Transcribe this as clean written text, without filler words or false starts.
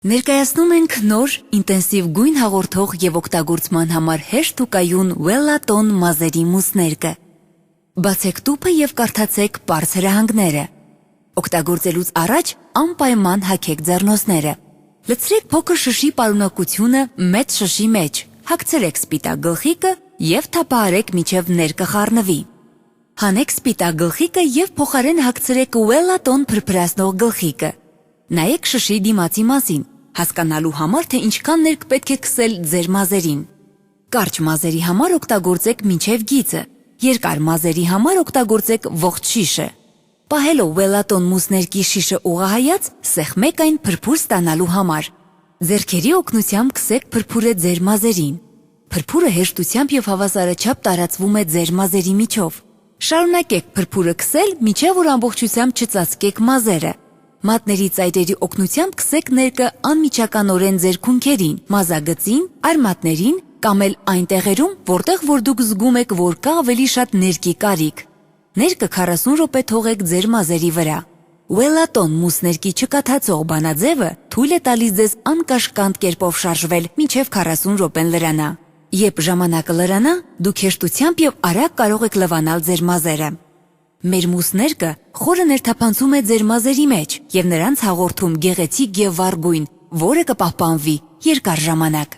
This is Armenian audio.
Ներկայացնում ենք նոր, ինտենսիվ գույն հաղորդող և օգտագործման համար հեշտ ու կայուն Wellatone մազերի մուսներկը։ Բացեք տուփը և կարդացեք պարզ հրահանգները։ Օգտագործելուց առաջ անպայման հագեք ձեռնոցները։ Լցրեք փոքր շշի պարունակությունը մեծ շշի մեջ, հագցրեք սպիտակ գլխիկը և թափահարեք մինչև ներկը խառնվի։ Հանեք սպիտակ գլխիկը և փոխարեն հագցրեք Wellatone փրփրացնող գլխիկը։ Նայեք շշի դիմացի մասին, հասկանալու համար, թե ինչքան ներք պետք է քսել ձեր մազերին։ Կարճ մազերի համար օգտագործեք մինչև գիծը, երկար մազերի համար օգտագործեք ողջ շիշը։ Պահելով Wellatone մուսներկի շիշը ուղղահայաց, սեղմեք այն փրփուր ստանալու համար։ Ձեռքերի օգնությամբ քսեք փրփուրը ձեր մազերին։ Փրփուրը հեշտությամբ և հավասարաչափ տարածվում է ձեր մազերի միջով։ Շարունակեք փրփուրը քսել, մինչև որ ամբողջությամբ չծածկեք մազերը։ Մատների ծայրերի օգնությամբ քսեք ներկը անմիջականորեն ձեր քունքերին, մազագծին, արմատներին կամ էլ այն տեղերում, որտեղ որ դուք զգում եք, որ կա ավելի շատ ներկի կարիք։ Ներկը 40 րոպե թողեք ձեր մազերի վրա։ Wellatone մուսներկի չկաթացող բանաձևը թույլ է տալիս ձեզ անկաշկանդ կերպով շարժվել մինչև 40 րոպեն լրանա։ Երբ ժամանակը լրանա, դուք հեշտությամբ և արագ կարող եք լվանալ ձեր մազերը։ Մեր մուսներկը խորը ներթափանցում է ձեր մազերի մեջ և նրանց հաղորդում գեղեցիկ և վառ գույն, որը կպահպանվի երկար ժամանակ։